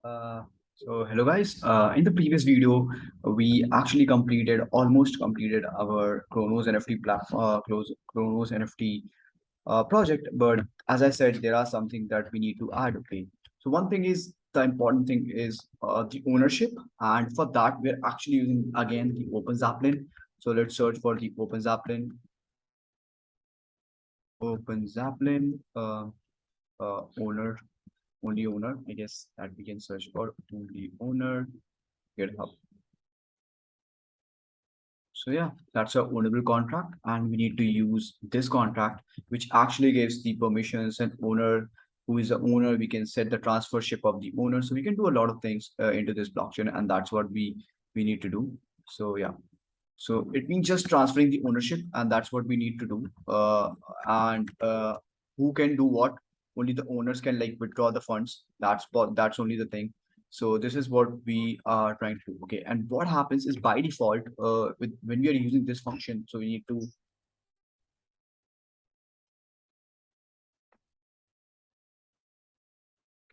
Uh, so hello guys. In the previous video, we actually almost completed our Chronos NFT Chronos NFT project. But as I said, there are something that we need to add. Okay. So one thing is the important thing is the ownership, and for that we're actually using again the Open Zeppelin. So let's search for the Open Zeppelin. Open Zeppelin owner, only owner. I guess that we can search for only owner. GitHub. So yeah, that's a ownable contract, and we need to use this contract, which actually gives the permissions and owner who is the owner. We can set the transfership of the owner, so we can do a lot of things into this blockchain, and that's what we need to do. So yeah, so it means just transferring the ownership, and that's what we need to do. And who can do what? Only the owners can like withdraw the funds. That's only the thing. So this is what we are trying to do. Okay, and what happens is by default, with when we are using this function, so we need to.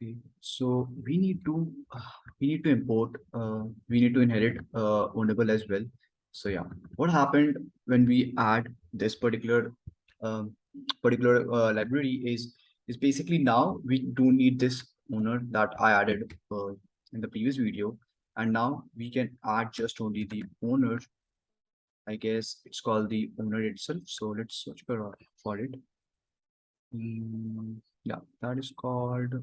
Okay, so we need to import we need to inherit ownable as well. So yeah, what happened when we add this um, particular library is basically now we don't need this owner that I added in the previous video, and now we can add just only the owner. I guess it's called the owner itself. So let's search for it. Yeah, that is called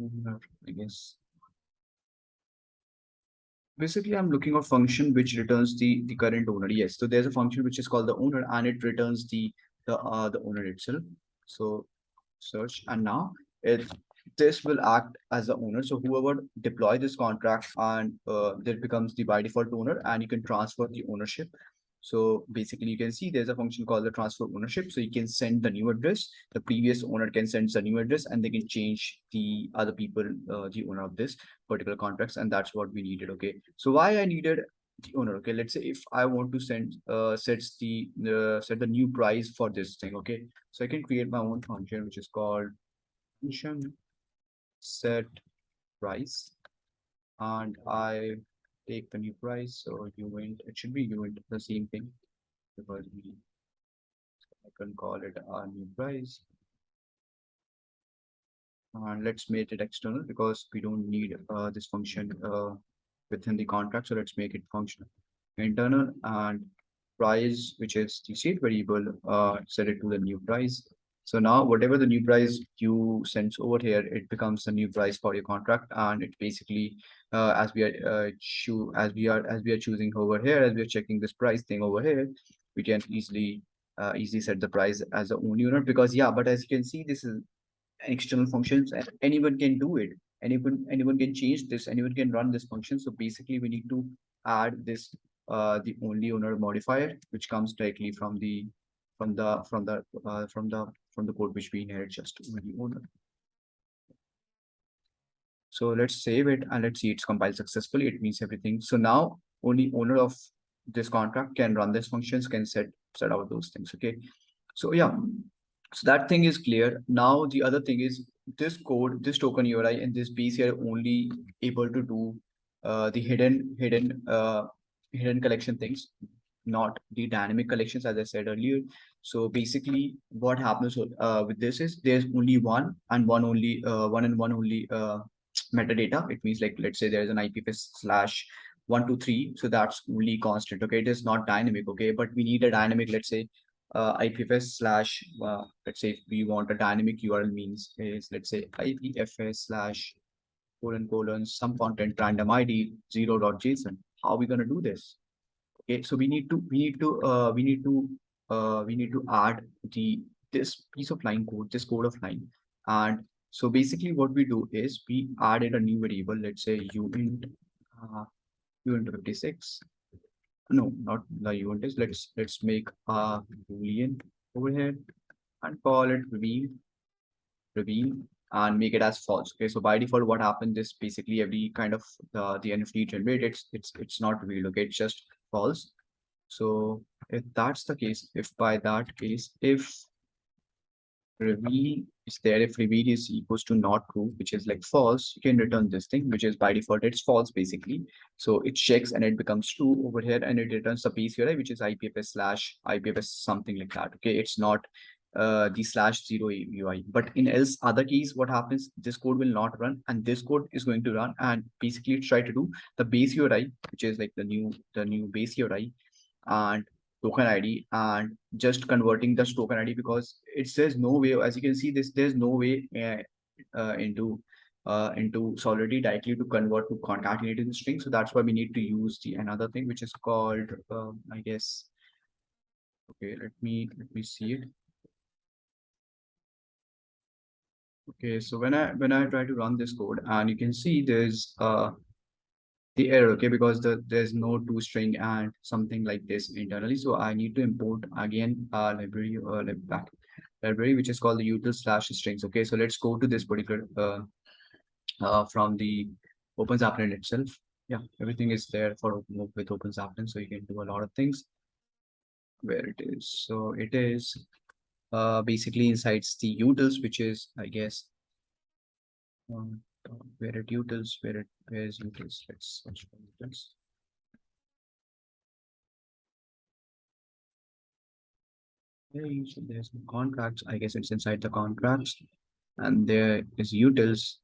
owner, I guess. Basically, I'm looking at function which returns the current owner. Yes, so there's a function which is called the owner, and it returns the owner itself. So search, and now it this will act as the owner. So whoever deploy this contract, and that becomes the by default owner, and you can transfer the ownership. So basically, you can see there's a function called the transfer ownership. So you can send the new address. The previous owner can send the new address, and they can change the other people, the owner of this particular contracts, and that's what we needed. Okay, so why I needed the owner? Okay, let's say if I want to set the new price for this thing. Okay, so I can create my own function which is called function set price, and I take the new price. So uint, it should be uint, the same thing, because I can call it a new price, and let's make it external because we don't need this function within the contract. So let's make it functional internal, and price, which is the state variable, set it to the new price. So now whatever the new price you send over here, it becomes the new price for your contract, and it basically as we are choosing over here, as we are checking this price thing over here, we can easily set the price as a own unit, because yeah, but as you can see, this is external functions, and anyone can do it. Anyone can change this, anyone can run this function. So basically we need to add this the only owner modifier, which comes directly from the code which we inherit, just only owner. So let's save it, and let's see it's compiled successfully. It means everything. So now only owner of this contract can run these functions, can set out those things. Okay, so yeah, so that thing is clear. Now the other thing is this code, this token URI and this base are only able to do the hidden collection things, not the dynamic collections, as I said earlier. So basically, what happens with this is there's only one only metadata. It means, like, let's say there is an IPFS slash 123, so that's only constant. Okay, it is not dynamic. Okay, but we need a dynamic. Let's say IPFS slash, let's say if we want a dynamic URL, means is, let's say, IPFS slash colon some content random ID 0.json. How are we going to do this? Okay, so we need to add this piece of line code, this code of line. And so basically what we do is we added a new variable, let's say uint uh, uint 56. No, not the uint is, let's make a boolean over here and call it reveal and make it as false. Okay, so by default what happens is basically every kind of the NFT generated, it's not revealed. Okay, it's just false. So if that's the case, if by that case, if reveal is there. If reveal is equals to not true, which is like false, you can return this thing, which is by default it's false basically. So it checks and it becomes true over here, and it returns the piece URI, which is IPFS slash IPFS something like that. Okay, it's not the slash zero UI. But in else other keys, what happens? This code will not run, and this code is going to run, and basically try to do the base URI, which is like the new base URI, and token ID, and just converting this token ID, because it says no way, as you can see this, there's no way into Solidity directly to convert to concatenated string. So that's why we need to use the another thing which is called I guess. Okay, let me see it. Okay, so when I try to run this code, and you can see there's the error, okay, because there's no to string and something like this internally. So I need to import again library back library, which is called the util slash strings. Okay, so let's go to this particular from the OpenZapland itself. Yeah, everything is there for with OpenZapland, so you can do a lot of things. Where it is, so it is basically inside the utils, which is I guess um, where it utils, where is utils. Let's search for utils. Okay, so there's the contracts. I guess it's inside the contracts, and there is utils,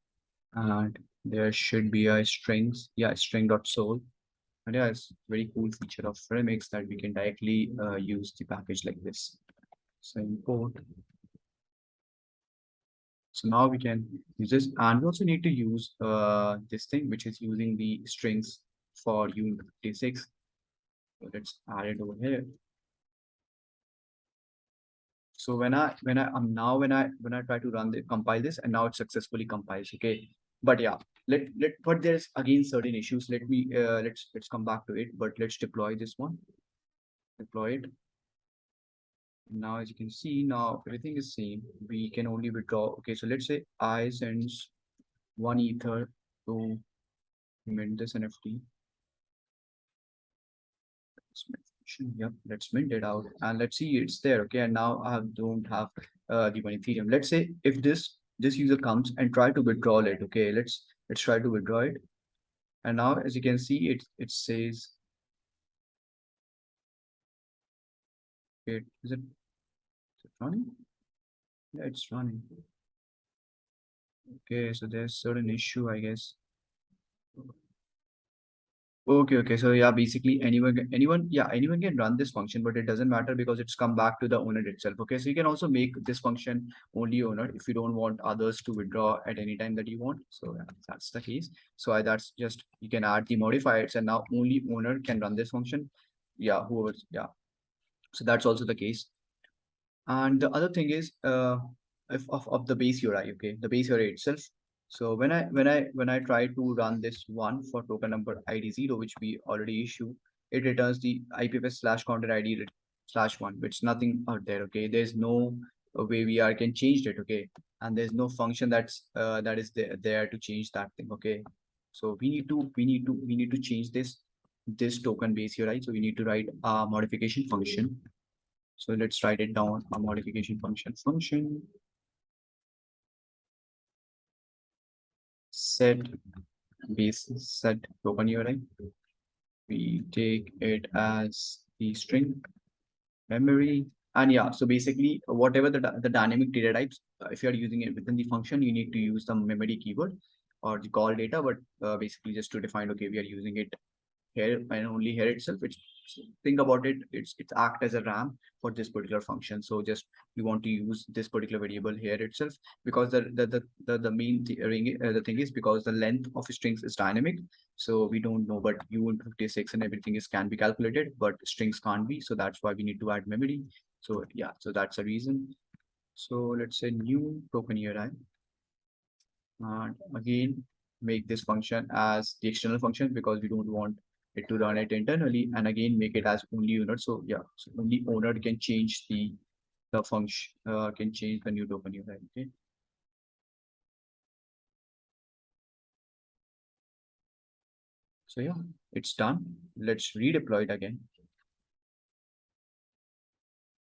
and there should be a strings. Yeah, string dot soul. And yeah, it's very cool feature of Remix that we can directly use the package like this. So import. So now we can use this, and we also need to use this thing, which is using the strings for Unit56. So let's add it over here. So when I try to run the compile this, and now it successfully compiles. Okay, but yeah, but there's again certain issues. Let's come back to it. But let's deploy this one. Deploy it. Now as you can see, now everything is same. We can only withdraw. Okay, so let's say I sends one ether to mint this NFT. Yep, let's mint it out, and let's see it's there. Okay, and now I don't have the one Ethereum. Let's say if this user comes and try to withdraw it. Okay, let's try to withdraw it, and now as you can see, it says, okay, is it running? Yeah, it's running. Okay, so there's certain issue, I guess. Okay, okay. So yeah, basically anyone can run this function, but it doesn't matter because it's come back to the owner itself. Okay, so you can also make this function only owner if you don't want others to withdraw at any time that you want. So yeah, that's the case. So that's just you can add the modifiers, and now only owner can run this function. Yeah, whoever. Yeah. So that's also the case. And the other thing is, if of the base URI, okay, the base URI itself. So when I try to run this one for token number ID 0, which we already issue, it returns the IPFS slash content ID slash one, which nothing out there. Okay, there's no way we are can change it. Okay, and there's no function that is there to change that thing. Okay, so we need to change this token base URI. So we need to write a modification function. So let's write it down, a modification function set set token URI. We take it as the string memory. And yeah, so basically whatever the dynamic data types, if you're using it within the function, you need to use the memory keyword or the call data, but basically just to define, okay, we are using it here and only here itself. It's think about it, it's act as a RAM for this particular function. So just you want to use this particular variable here itself, because the main the thing is, because the length of strings is dynamic, so we don't know, but U56 and everything is can be calculated, but strings can't be. So that's why we need to add memory. So yeah, so that's the reason. So let's say new token URI, and again make this function as the external function because we don't want it to run it internally, and again make it as only owner. So yeah, so only owner can change the function, can change the new token URI. Okay, so yeah, it's done. Let's redeploy it again.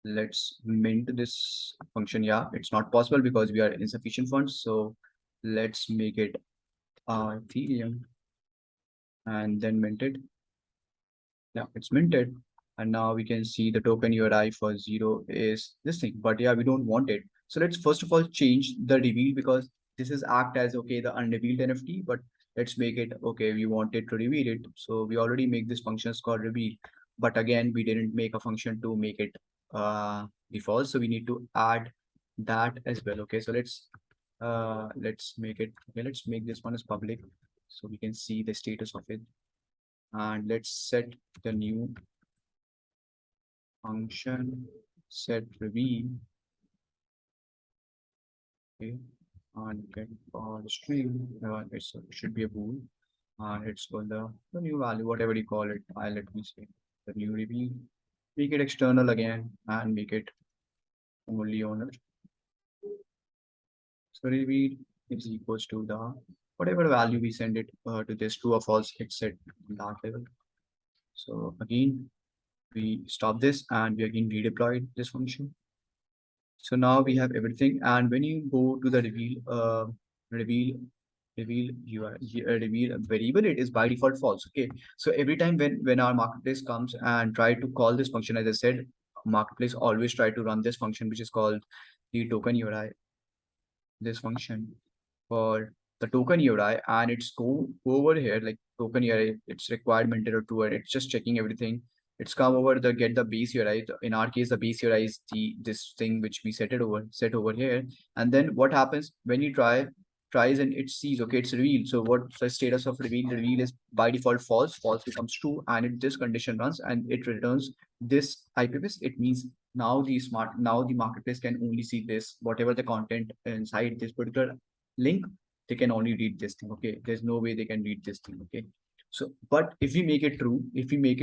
let's mint this function. Yeah, it's not possible because we are insufficient funds. So let's make it Ethereum and then mint it. Yeah, it's minted. And now we can see the token URI for 0 is this thing, but yeah, we don't want it. So let's first of all change the reveal, because this is act as okay, the unrevealed NFT, but let's make it okay, we wanted to reveal it. So we already make this function is called reveal, but again, we didn't make a function to make it default. So we need to add that as well. Okay, so let's make it okay, let's make this one as public so we can see the status of it. And let's set the new function set reveal. Okay, and get string. It should be a bool, and it's called the new value, whatever you call it. Let me say the new reveal. Make it external again and make it only owner. So reveal is equals to the whatever value we send it to this true or false. It's set on that level. So again, we stop this and we again redeployed this function. So now we have everything. And when you go to the reveal, reveal variable, it is by default false. Okay. So every time when our marketplace comes and try to call this function, as I said, marketplace always try to run this function, which is called the token URI, this function for the token URI, and it's go over here like token URI, it's required maintainer to it. It's just checking everything. It's come over the get the base URI. In our case, the base URI is this thing which we set over here. And then what happens when you tries and it sees okay, it's revealed. So what's the status of reveal? The reveal is by default false. False becomes true, and if this condition runs and it returns this IPFS, it means now the marketplace can only see this, whatever the content inside this particular link, they can only read this thing. Okay, there's no way they can read this thing. Okay, so but if we make it true, if we make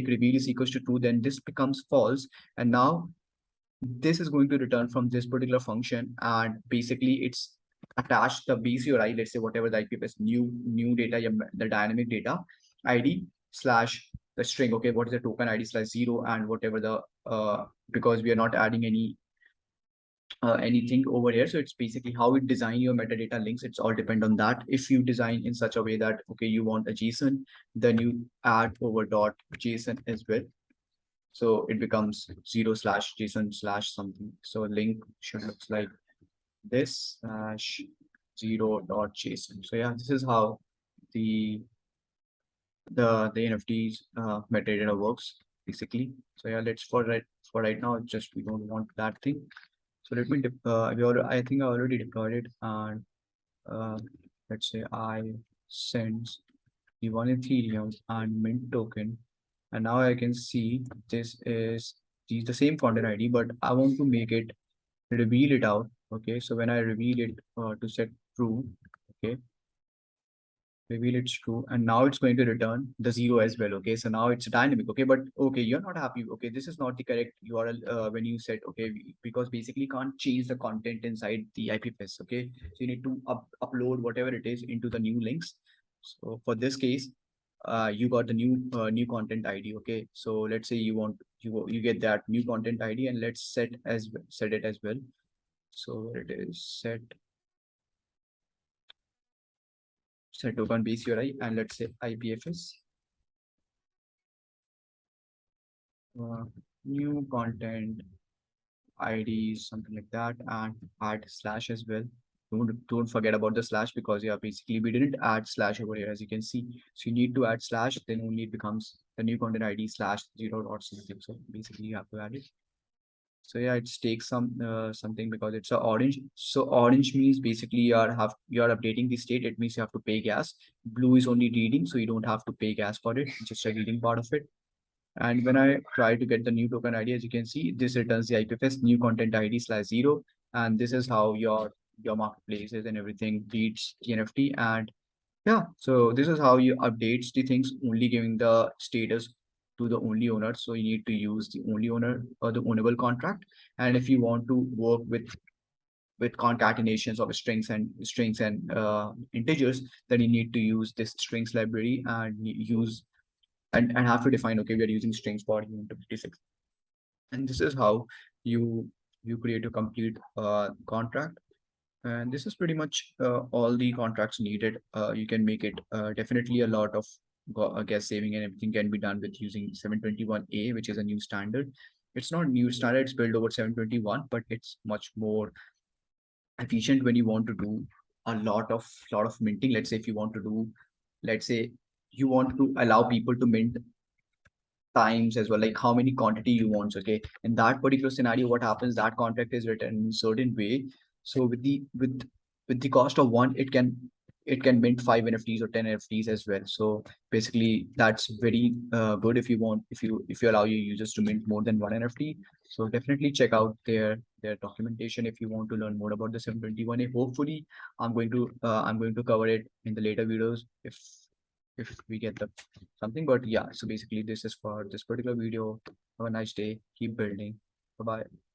reveal is equals to true, then this becomes false, and now this is going to return from this particular function, and basically it's attached the base URI, let's say whatever the IPFS new data, the dynamic data ID slash the string. Okay, what is the token ID slash 0, and whatever the because we are not adding anything over here. So it's basically how you design your metadata links. It's all depend on that. If you design in such a way that, okay, you want a JSON, then you add over dot JSON as well. So it becomes 0 slash JSON slash something. So link should look like this slash 0 dot JSON. So yeah, this is how the the NFTs metadata works basically. So yeah, let's for right now, just we don't want that thing. So let me I think I already deployed it, and uh, let's say I send the one Ethereum and mint token, and now I can see this is the same content ID, but I want to make it reveal it out. Okay, so when I reveal it to set true, okay, reveal it's true, and now it's going to return the 0 as well. Okay, so now it's dynamic. Okay, but okay, you're not happy. Okay, this is not the correct URL when you said okay, because basically can't change the content inside the IPFS. Okay, so you need to upload whatever it is into the new links. So for this case, you got the new content ID. Okay, so let's say you want you get that new content ID, and let's set it as well. So it is set token base URI, and let's say IPFS new content ID, something like that, and add slash as well. Don't forget about the slash, because yeah, basically we didn't add slash over here, as you can see. So you need to add slash, then only it becomes the new content ID slash 0 dot something. So basically you have to add it. So yeah, it takes something because it's a orange. So orange means basically you are updating the state. It means you have to pay gas. Blue is only reading, so you don't have to pay gas for it. Just a reading part of it. And when I try to get the new token ID, as you can see, this returns the IPFS new content ID slash 0. And this is how your marketplaces and everything reads the NFT. And yeah, so this is how you updates the things, only giving the status to the only owner. So you need to use the only owner or the ownable contract. And if you want to work with concatenations of strings and integers, then you need to use this strings library and use and have to define, okay, we are using strings for human 56. And this is how you create a complete contract. And this is pretty much all the contracts needed. You can make it definitely a lot of gas saving, and everything can be done with using 721A, which is a new standard. It's not new standard, it's built over 721, but it's much more efficient when you want to do a lot of minting. Let's say if you want to do, let's say you want to allow people to mint times as well, like how many quantity you want. Okay, in that particular scenario, what happens, that contract is written in a certain way. So with the cost of one, it can mint 5 NFTs or 10 NFTs as well. So basically that's very good if you want, if you allow your users to mint more than one NFT. So definitely check out their documentation if you want to learn more about the 721A. Hopefully I'm going to cover it in the later videos if we get the something. But yeah, so basically this is for this particular video. Have a nice day, keep building. Bye bye.